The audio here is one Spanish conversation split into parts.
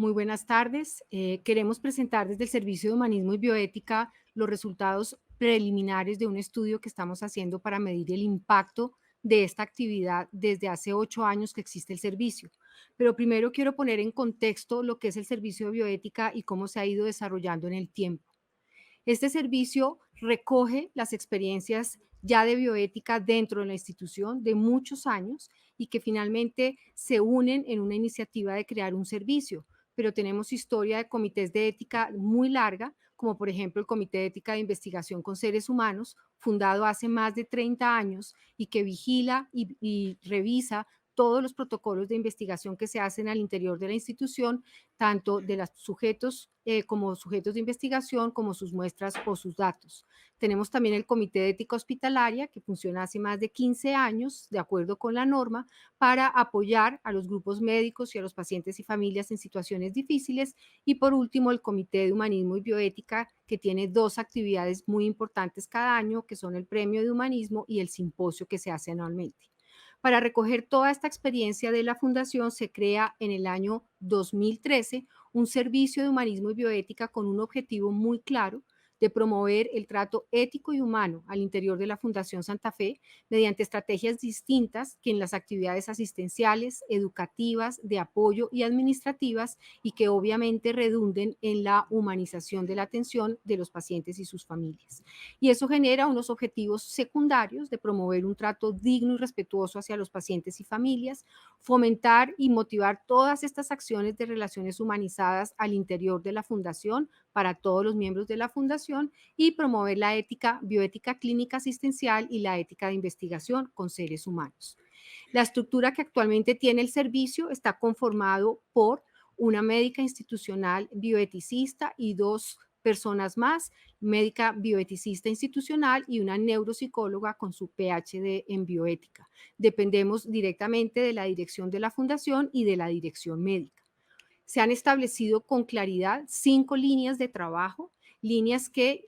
Muy buenas tardes. Queremos presentar desde el Servicio de Humanismo y Bioética los resultados preliminares de un estudio que estamos haciendo para medir el impacto de esta actividad desde hace 8 años que existe el servicio. Pero primero quiero poner en contexto lo que es el Servicio de Bioética y cómo se ha ido desarrollando en el tiempo. Este servicio recoge las experiencias ya de bioética dentro de la institución de muchos años y que finalmente se unen en una iniciativa de crear un servicio. Pero tenemos historia de comités de ética muy larga, como por ejemplo el Comité de Ética de Investigación con Seres Humanos, fundado hace más de 30 años y que vigila y revisa todos los protocolos de investigación que se hacen al interior de la institución, tanto de los sujetos como sujetos de investigación, como sus muestras o sus datos. Tenemos también el Comité de Ética Hospitalaria, que funciona hace más de 15 años, de acuerdo con la norma, para apoyar a los grupos médicos y a los pacientes y familias en situaciones difíciles. Y por último, el Comité de Humanismo y Bioética, que tiene dos actividades muy importantes cada año, que son el Premio de Humanismo y el simposio que se hace anualmente. Para recoger toda esta experiencia de la Fundación, se crea en el año 2013 un servicio de humanismo y bioética con un objetivo muy claro de promover el trato ético y humano al interior de la Fundación Santa Fe mediante estrategias distintas que en las actividades asistenciales, educativas, de apoyo y administrativas, y que obviamente redunden en la humanización de la atención de los pacientes y sus familias. Y eso genera unos objetivos secundarios de promover un trato digno y respetuoso hacia los pacientes y familias, fomentar y motivar todas estas acciones de relaciones humanizadas al interior de la fundación para todos los miembros de la fundación, y promover la ética, bioética clínica asistencial y la ética de investigación con seres humanos. La estructura que actualmente tiene el servicio está conformado por una médica institucional bioeticista y dos personas más, médica bioeticista institucional y una neuropsicóloga con su PhD en bioética. Dependemos directamente de la dirección de la fundación y de la dirección médica. Se han establecido con claridad 5 líneas de trabajo, líneas que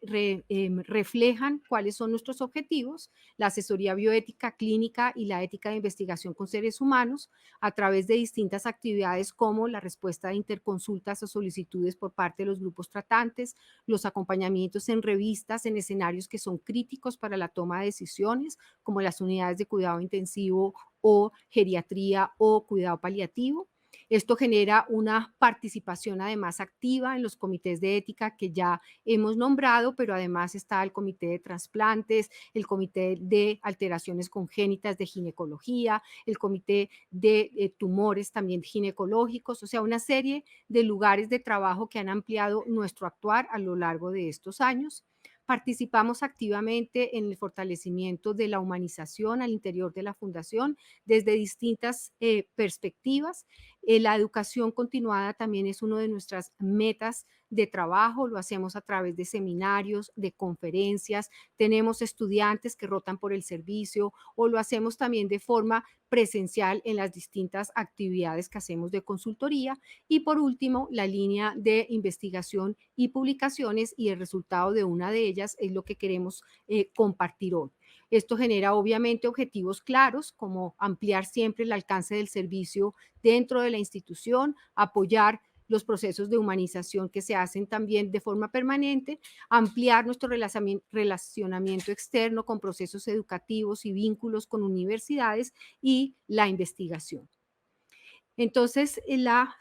reflejan cuáles son nuestros objetivos: la asesoría bioética clínica y la ética de investigación con seres humanos, a través de distintas actividades como la respuesta de interconsultas o solicitudes por parte de los grupos tratantes, los acompañamientos en revistas en escenarios que son críticos para la toma de decisiones, como las unidades de cuidado intensivo o geriatría o cuidado paliativo. Esto genera una participación además activa en los comités de ética que ya hemos nombrado, pero además está el comité de trasplantes, el comité de alteraciones congénitas de ginecología, el comité de tumores también ginecológicos, o sea, una serie de lugares de trabajo que han ampliado nuestro actuar a lo largo de estos años. Participamos activamente en el fortalecimiento de la humanización al interior de la fundación desde distintas perspectivas. La educación continuada también es una de nuestras metas de trabajo, lo hacemos a través de seminarios, de conferencias, tenemos estudiantes que rotan por el servicio, o lo hacemos también de forma presencial en las distintas actividades que hacemos de consultoría. Y por último, la línea de investigación y publicaciones, y el resultado de una de ellas es lo que queremos compartir hoy. Esto genera obviamente objetivos claros, como ampliar siempre el alcance del servicio dentro de la institución, apoyar los procesos de humanización que se hacen también de forma permanente, ampliar nuestro relacionamiento externo con procesos educativos y vínculos con universidades, y la investigación. Entonces, la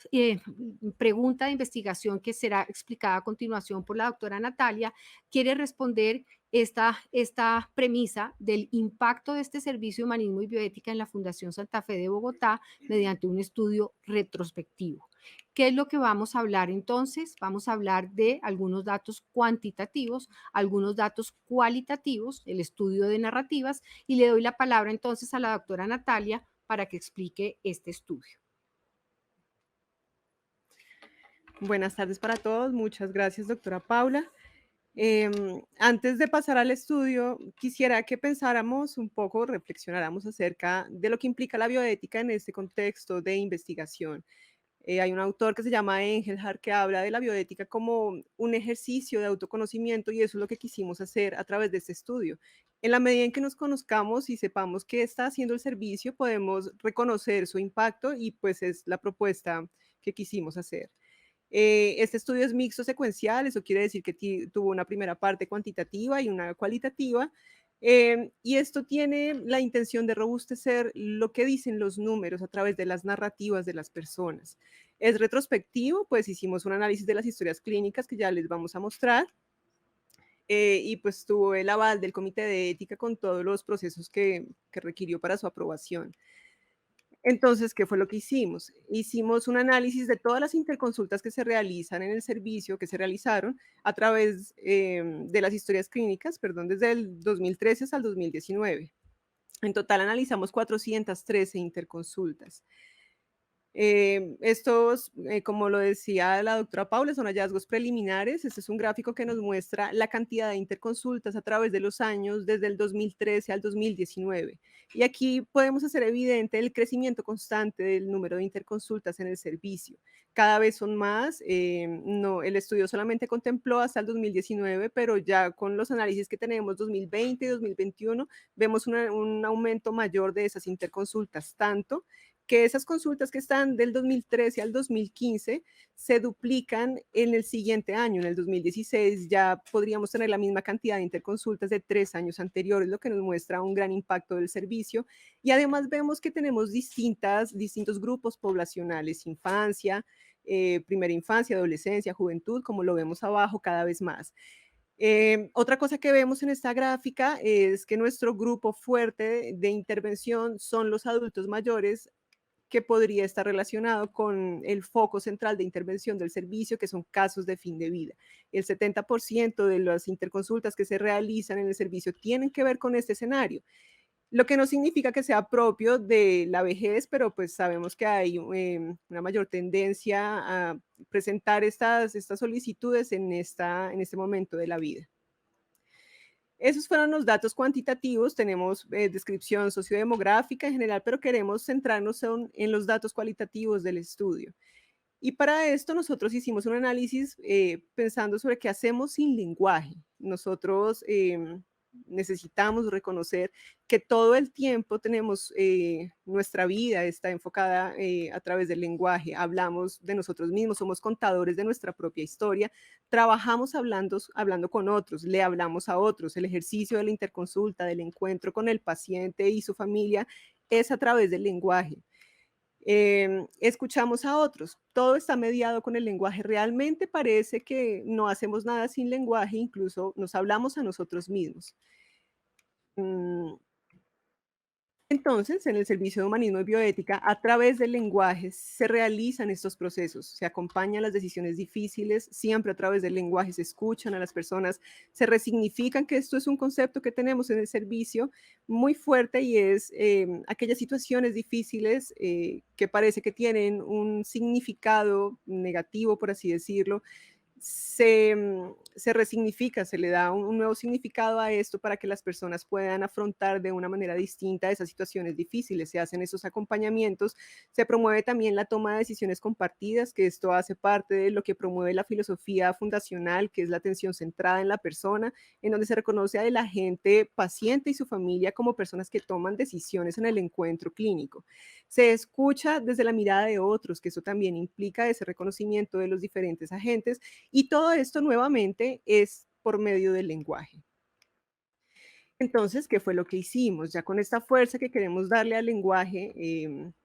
pregunta de investigación que será explicada a continuación por la doctora Natalia quiere responder esta premisa del impacto de este servicio de humanismo y bioética en la Fundación Santa Fe de Bogotá mediante un estudio retrospectivo. ¿Qué es lo que vamos a hablar entonces? Vamos a hablar de algunos datos cuantitativos, algunos datos cualitativos, el estudio de narrativas, y le doy la palabra entonces a la doctora Natalia para que explique este estudio. Buenas tardes para todos. Muchas gracias, doctora Paula. Antes de pasar al estudio, quisiera que pensáramos un poco, reflexionáramos acerca de lo que implica la bioética en este contexto de investigación. Hay un autor que se llama Engelhardt que habla de la bioética como un ejercicio de autoconocimiento, y eso es lo que quisimos hacer a través de este estudio. En la medida en que nos conozcamos y sepamos qué está haciendo el servicio, podemos reconocer su impacto, y pues es la propuesta que quisimos hacer. Este estudio es mixto secuencial, eso quiere decir que tuvo una primera parte cuantitativa y una cualitativa. Y esto tiene la intención de robustecer lo que dicen los números a través de las narrativas de las personas. Es retrospectivo, pues hicimos un análisis de las historias clínicas que ya les vamos a mostrar, y pues tuvo el aval del comité de ética con todos los procesos que requirió para su aprobación. Entonces, ¿qué fue lo que hicimos? Hicimos un análisis de todas las interconsultas que se realizan en el servicio, que se realizaron a través de las historias clínicas, perdón, desde el 2013 hasta el 2019. En total analizamos 413 interconsultas. Estos, como lo decía la doctora Paula, son hallazgos preliminares. Este es un gráfico que nos muestra la cantidad de interconsultas a través de los años, desde el 2013 al 2019. Y aquí podemos hacer evidente el crecimiento constante del número de interconsultas en el servicio. Cada vez son más. No, el estudio solamente contempló hasta el 2019, pero ya con los análisis que tenemos 2020 y 2021, vemos un aumento mayor de esas interconsultas, tanto que esas consultas que están del 2013 al 2015 se duplican en el siguiente año, en el 2016 ya podríamos tener la misma cantidad de interconsultas de 3 años anteriores, lo que nos muestra un gran impacto del servicio. Y además vemos que tenemos distintos grupos poblacionales, infancia, primera infancia, adolescencia, juventud, como lo vemos abajo cada vez más. Otra cosa que vemos en esta gráfica es que nuestro grupo fuerte de intervención son los adultos mayores, que podría estar relacionado con el foco central de intervención del servicio, que son casos de fin de vida. El 70% de las interconsultas que se realizan en el servicio tienen que ver con este escenario, lo que no significa que sea propio de la vejez, pero pues sabemos que hay una mayor tendencia a presentar estas solicitudes en este momento de la vida. Esos fueron los datos cuantitativos, tenemos descripción sociodemográfica en general, pero queremos centrarnos en los datos cualitativos del estudio. Y para esto nosotros hicimos un análisis pensando sobre qué hacemos sin lenguaje. Nosotros necesitamos reconocer que todo el tiempo tenemos, nuestra vida está enfocada a través del lenguaje, hablamos de nosotros mismos, somos contadores de nuestra propia historia, trabajamos hablando con otros, le hablamos a otros, el ejercicio de la interconsulta, del encuentro con el paciente y su familia es a través del lenguaje. Escuchamos a otros, todo está mediado con el lenguaje. Realmente parece que no hacemos nada sin lenguaje, incluso nos hablamos a nosotros mismos. Mm, Entonces, en el servicio de humanismo y bioética, a través del lenguaje se realizan estos procesos, se acompañan las decisiones difíciles, siempre a través del lenguaje se escuchan a las personas, se resignifican que esto es un concepto que tenemos en el servicio muy fuerte y es aquellas situaciones difíciles que parece que tienen un significado negativo, por así decirlo, se resignifica, se le da un nuevo significado a esto para que las personas puedan afrontar de una manera distinta esas situaciones difíciles. Se hacen esos acompañamientos, se promueve también la toma de decisiones compartidas, que esto hace parte de lo que promueve la filosofía fundacional, que es la atención centrada en la persona, en donde se reconoce a la gente paciente y su familia como personas que toman decisiones en el encuentro clínico. Se escucha desde la mirada de otros, que eso también implica ese reconocimiento de los diferentes agentes, y todo esto nuevamente es por medio del lenguaje. Entonces, ¿qué fue lo que hicimos? Ya con esta fuerza que queremos darle al lenguaje,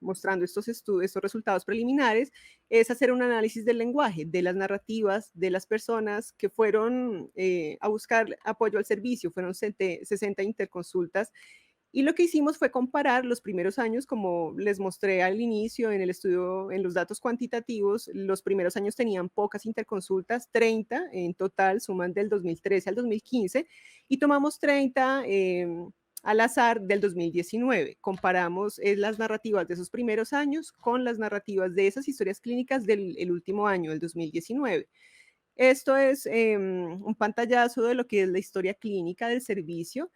mostrando estos estudios, estos resultados preliminares, es hacer un análisis del lenguaje, de las narrativas, de las personas que fueron a buscar apoyo al servicio. Fueron 60 interconsultas y lo que hicimos fue comparar los primeros años, como les mostré al inicio en el estudio, en los datos cuantitativos, los primeros años tenían pocas interconsultas, 30 en total, suman del 2013 al 2015, y tomamos 30 al azar del 2019. Comparamos las narrativas de esos primeros años con las narrativas de esas historias clínicas del el último año, el 2019. Esto es un pantallazo de lo que es la historia clínica del servicio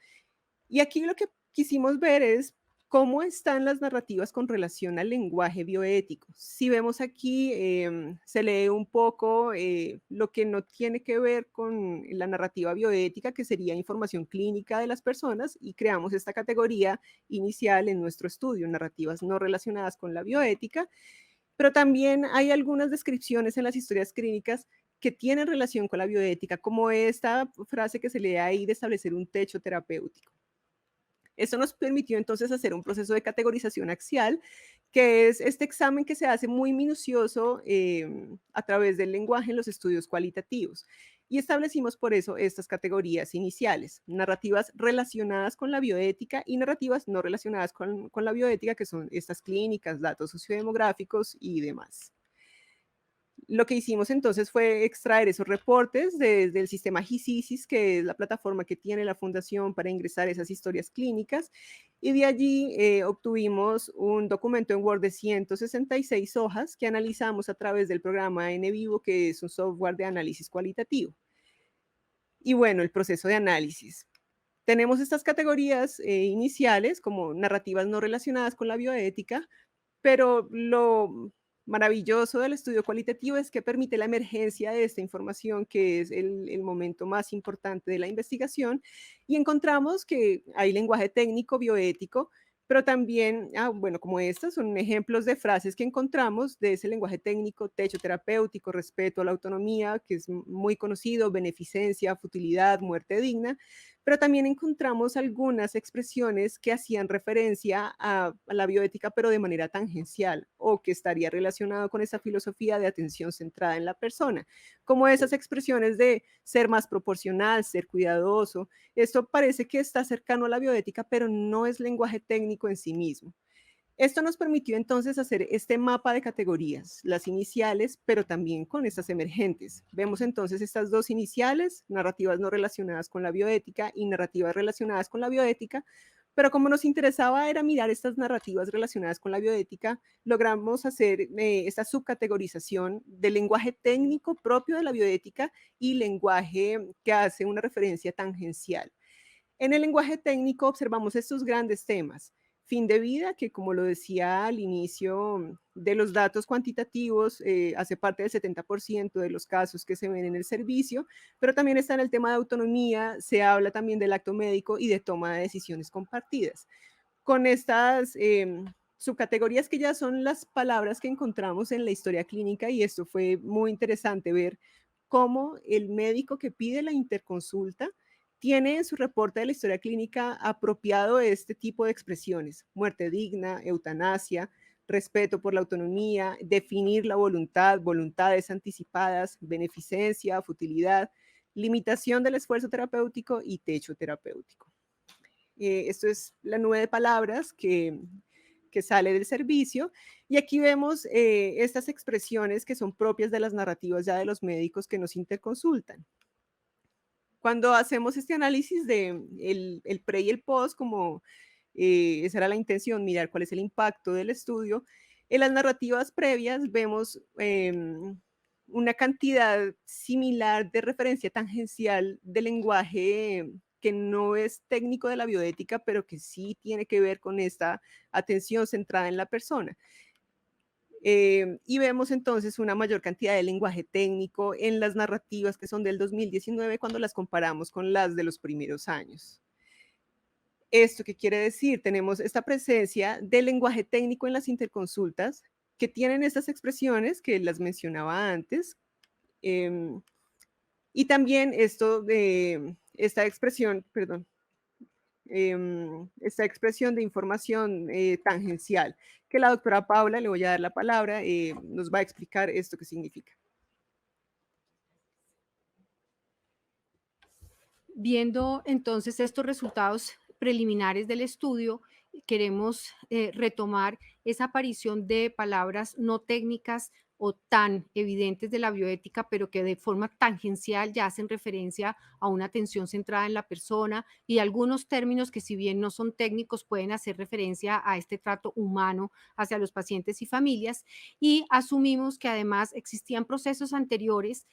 y aquí lo que quisimos ver es cómo están las narrativas con relación al lenguaje bioético. Si vemos aquí, se lee un poco lo que no tiene que ver con la narrativa bioética, que sería información clínica de las personas, y creamos esta categoría inicial en nuestro estudio, narrativas no relacionadas con la bioética, pero también hay algunas descripciones en las historias clínicas que tienen relación con la bioética, como esta frase que se lee ahí de establecer un techo terapéutico. Eso nos permitió entonces hacer un proceso de categorización axial, que es este examen que se hace muy minucioso a través del lenguaje en los estudios cualitativos. Y establecimos por eso estas categorías iniciales, narrativas relacionadas con la bioética y narrativas no relacionadas con la bioética, que son estas clínicas, datos sociodemográficos y demás. Lo que hicimos entonces fue extraer esos reportes desde el sistema GISISIS, que es la plataforma que tiene la fundación para ingresar esas historias clínicas, y de allí obtuvimos un documento en Word de 166 hojas que analizamos a través del programa NVivo, que es un software de análisis cualitativo. Y bueno, el proceso de análisis. Tenemos estas categorías iniciales como narrativas no relacionadas con la bioética, pero lo maravilloso del estudio cualitativo es que permite la emergencia de esta información, que es el momento más importante de la investigación, y encontramos que hay lenguaje técnico bioético, pero también, bueno, como estas son ejemplos de frases que encontramos de ese lenguaje técnico: techo terapéutico, respeto a la autonomía, que es muy conocido, beneficencia, futilidad, muerte digna, pero también encontramos algunas expresiones que hacían referencia a la bioética, pero de manera tangencial, o que estaría relacionado con esa filosofía de atención centrada en la persona, como esas expresiones de ser más proporcional, ser cuidadoso. Esto parece que está cercano a la bioética, pero no es lenguaje técnico en sí mismo. Esto nos permitió entonces hacer este mapa de categorías, las iniciales, pero también con estas emergentes. Vemos entonces estas dos iniciales, narrativas no relacionadas con la bioética y narrativas relacionadas con la bioética, pero como nos interesaba era mirar estas narrativas relacionadas con la bioética, logramos hacer esta subcategorización del lenguaje técnico propio de la bioética y lenguaje que hace una referencia tangencial. En el lenguaje técnico observamos estos grandes temas: fin de vida, que como lo decía al inicio, de los datos cuantitativos, hace parte del 70% de los casos que se ven en el servicio, pero también está en el tema de autonomía, se habla también del acto médico y de toma de decisiones compartidas. Con estas subcategorías que ya son las palabras que encontramos en la historia clínica, y esto fue muy interesante ver cómo el médico que pide la interconsulta tiene en su reporte de la historia clínica apropiado este tipo de expresiones: muerte digna, eutanasia, respeto por la autonomía, definir la voluntad, voluntades anticipadas, beneficencia, futilidad, limitación del esfuerzo terapéutico y techo terapéutico. Esto es la nube de palabras que sale del servicio. Y aquí vemos estas expresiones que son propias de las narrativas ya de los médicos que nos interconsultan. Cuando hacemos este análisis de el pre y el post, como esa era la intención, mirar cuál es el impacto del estudio, en las narrativas previas vemos una cantidad similar de referencia tangencial de lenguaje que no es técnico de la bioética, pero que sí tiene que ver con esta atención centrada en la persona. Y vemos entonces una mayor cantidad de lenguaje técnico en las narrativas que son del 2019 cuando las comparamos con las de los primeros años. ¿Esto qué quiere decir? Tenemos esta presencia del lenguaje técnico en las interconsultas que tienen estas expresiones que las mencionaba antes. em, y también esto de esta expresión, perdón, esta expresión de información tangencial, que la doctora Paula, le voy a dar la palabra, nos va a explicar esto qué significa. Viendo entonces estos resultados preliminares del estudio, queremos retomar esa aparición de palabras no técnicas o tan evidentes de la bioética, pero que de forma tangencial ya hacen referencia a una atención centrada en la persona, y algunos términos que, si bien no son técnicos, pueden hacer referencia a este trato humano hacia los pacientes y familias. Y asumimos que además existían procesos anteriores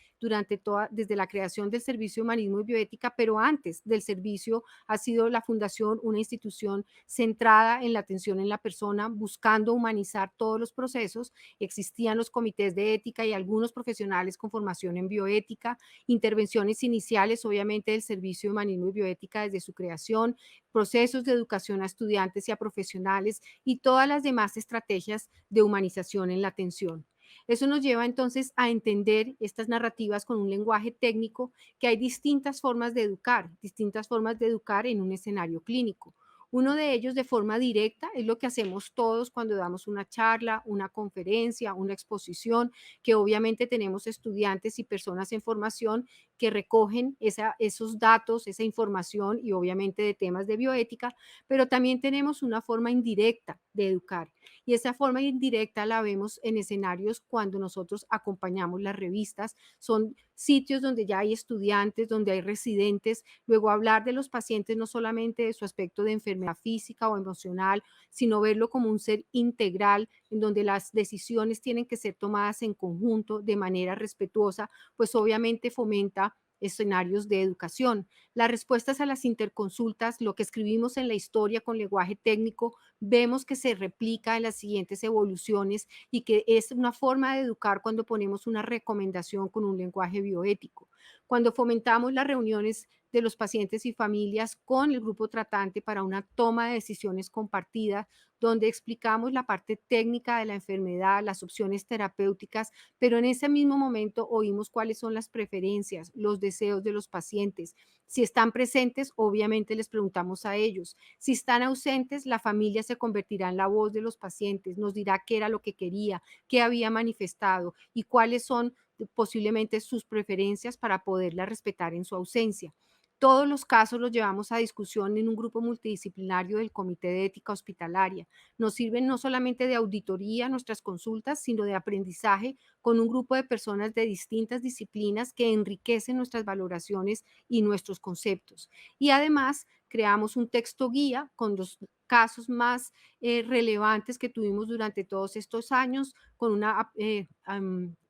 desde la creación del Servicio de Humanismo y Bioética, pero antes del servicio ha sido la fundación una institución centrada en la atención en la persona, buscando humanizar todos los procesos. Existían los comités comités de ética y algunos profesionales con formación en bioética, intervenciones iniciales, obviamente, del Servicio de Humanismo y Bioética desde su creación, procesos de educación a estudiantes y a profesionales y todas las demás estrategias de humanización en la atención. Eso nos lleva entonces a entender estas narrativas con un lenguaje técnico, que hay distintas formas de educar en un escenario clínico. Uno de ellos, de forma directa, es lo que hacemos todos cuando damos una charla, una conferencia, una exposición, que obviamente tenemos estudiantes y personas en formación que recogen esos datos, esa información y obviamente de temas de bioética, pero también tenemos una forma indirecta de educar. Y esa forma indirecta la vemos en escenarios cuando nosotros acompañamos las revistas. Son sitios donde ya hay estudiantes, donde hay residentes. Luego hablar de los pacientes no solamente de su aspecto de enfermedad física o emocional, sino verlo como un ser integral, en donde las decisiones tienen que ser tomadas en conjunto, de manera respetuosa, pues obviamente fomenta escenarios de educación. Las respuestas a las interconsultas, lo que escribimos en la historia con lenguaje técnico, vemos que se replica en las siguientes evoluciones y que es una forma de educar cuando ponemos una recomendación con un lenguaje bioético. Cuando fomentamos las reuniones de los pacientes y familias con el grupo tratante para una toma de decisiones compartida, donde explicamos la parte técnica de la enfermedad, las opciones terapéuticas, pero en ese mismo momento oímos cuáles son las preferencias, los deseos de los pacientes. Si están presentes, obviamente les preguntamos a ellos. Si están ausentes, la familia se convertirá en la voz de los pacientes, nos dirá qué era lo que quería, qué había manifestado y cuáles son posiblemente sus preferencias para poderlas respetar en su ausencia. Todos los casos los llevamos a discusión en un grupo multidisciplinario del Comité de Ética Hospitalaria. Nos sirven no solamente de auditoría nuestras consultas, sino de aprendizaje con un grupo de personas de distintas disciplinas que enriquecen nuestras valoraciones y nuestros conceptos. Y además creamos un texto guía con los casos más relevantes que tuvimos durante todos estos años, con una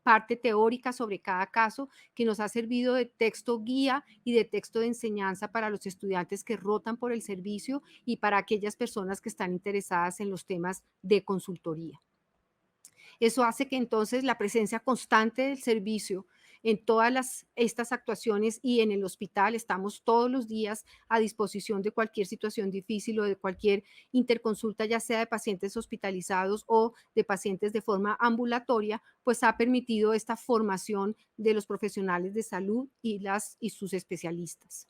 parte teórica sobre cada caso que nos ha servido de texto guía y de texto de enseñanza para los estudiantes que rotan por el servicio y para aquellas personas que están interesadas en los temas de consultoría. Eso hace que entonces la presencia constante del servicio en estas actuaciones y en el hospital estamos todos los días a disposición de cualquier situación difícil o de cualquier interconsulta, ya sea de pacientes hospitalizados o de pacientes de forma ambulatoria, pues ha permitido esta formación de los profesionales de salud y sus especialistas.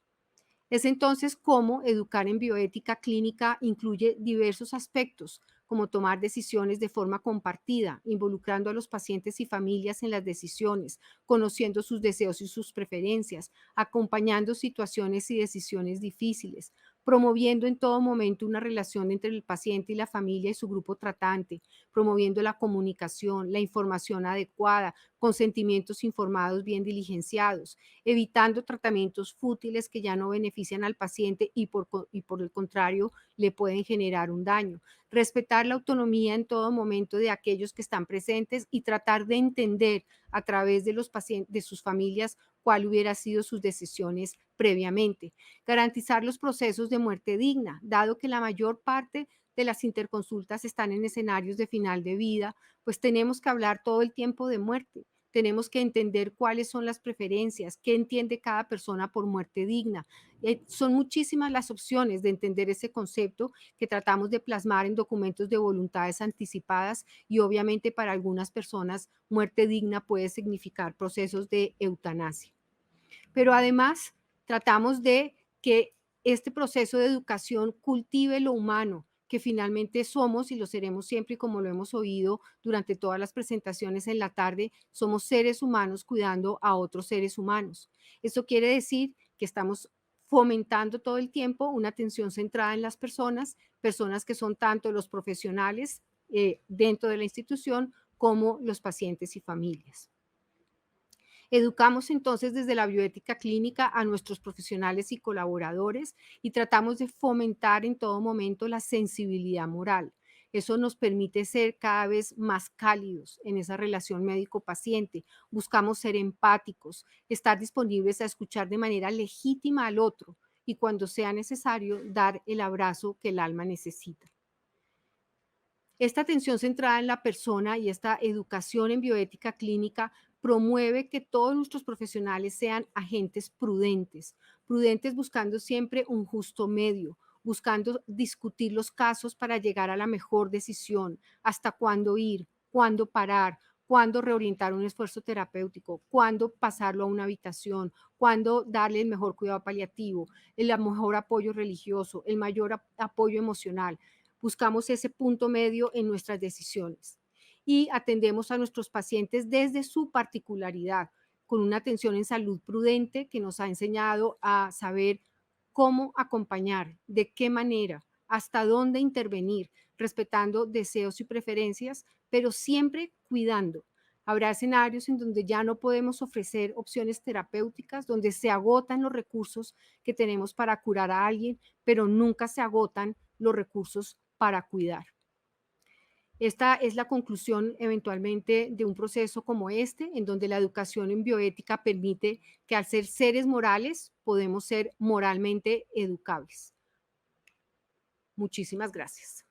Es entonces cómo educar en bioética clínica incluye diversos aspectos, como tomar decisiones de forma compartida, involucrando a los pacientes y familias en las decisiones, conociendo sus deseos y sus preferencias, acompañando situaciones y decisiones difíciles, promoviendo en todo momento una relación entre el paciente y la familia y su grupo tratante, promoviendo la comunicación, la información adecuada, consentimientos informados bien diligenciados, evitando tratamientos fútiles que ya no benefician al paciente y por el contrario le pueden generar un daño. Respetar la autonomía en todo momento de aquellos que están presentes y tratar de entender a través de los pacientes, de sus familias, cuál hubiera sido sus decisiones previamente. Garantizar los procesos de muerte digna, dado que la mayor parte de las interconsultas están en escenarios de final de vida, pues tenemos que hablar todo el tiempo de muerte. Tenemos que entender cuáles son las preferencias, qué entiende cada persona por muerte digna. Son muchísimas las opciones de entender ese concepto que tratamos de plasmar en documentos de voluntades anticipadas y obviamente para algunas personas muerte digna puede significar procesos de eutanasia. Pero además tratamos de que este proceso de educación cultive lo humano, que finalmente somos y lo seremos siempre, y como lo hemos oído durante todas las presentaciones en la tarde, somos seres humanos cuidando a otros seres humanos. Eso quiere decir que estamos fomentando todo el tiempo una atención centrada en las personas, personas que son tanto los profesionales dentro de la institución como los pacientes y familias. Educamos entonces desde la bioética clínica a nuestros profesionales y colaboradores y tratamos de fomentar en todo momento la sensibilidad moral. Eso nos permite ser cada vez más cálidos en esa relación médico-paciente. Buscamos ser empáticos, estar disponibles a escuchar de manera legítima al otro y cuando sea necesario dar el abrazo que el alma necesita. Esta atención centrada en la persona y esta educación en bioética clínica promueve que todos nuestros profesionales sean agentes prudentes, prudentes buscando siempre un justo medio, buscando discutir los casos para llegar a la mejor decisión, hasta cuándo ir, cuándo parar, cuándo reorientar un esfuerzo terapéutico, cuándo pasarlo a una habitación, cuándo darle el mejor cuidado paliativo, el mejor apoyo religioso, el mayor apoyo emocional. Buscamos ese punto medio en nuestras decisiones y atendemos a nuestros pacientes desde su particularidad, con una atención en salud prudente que nos ha enseñado a saber cómo acompañar, de qué manera, hasta dónde intervenir, respetando deseos y preferencias, pero siempre cuidando. Habrá escenarios en donde ya no podemos ofrecer opciones terapéuticas, donde se agotan los recursos que tenemos para curar a alguien, pero nunca se agotan los recursos para cuidar. Esta es la conclusión eventualmente de un proceso como este, en donde la educación en bioética permite que al ser seres morales podemos ser moralmente educables. Muchísimas gracias.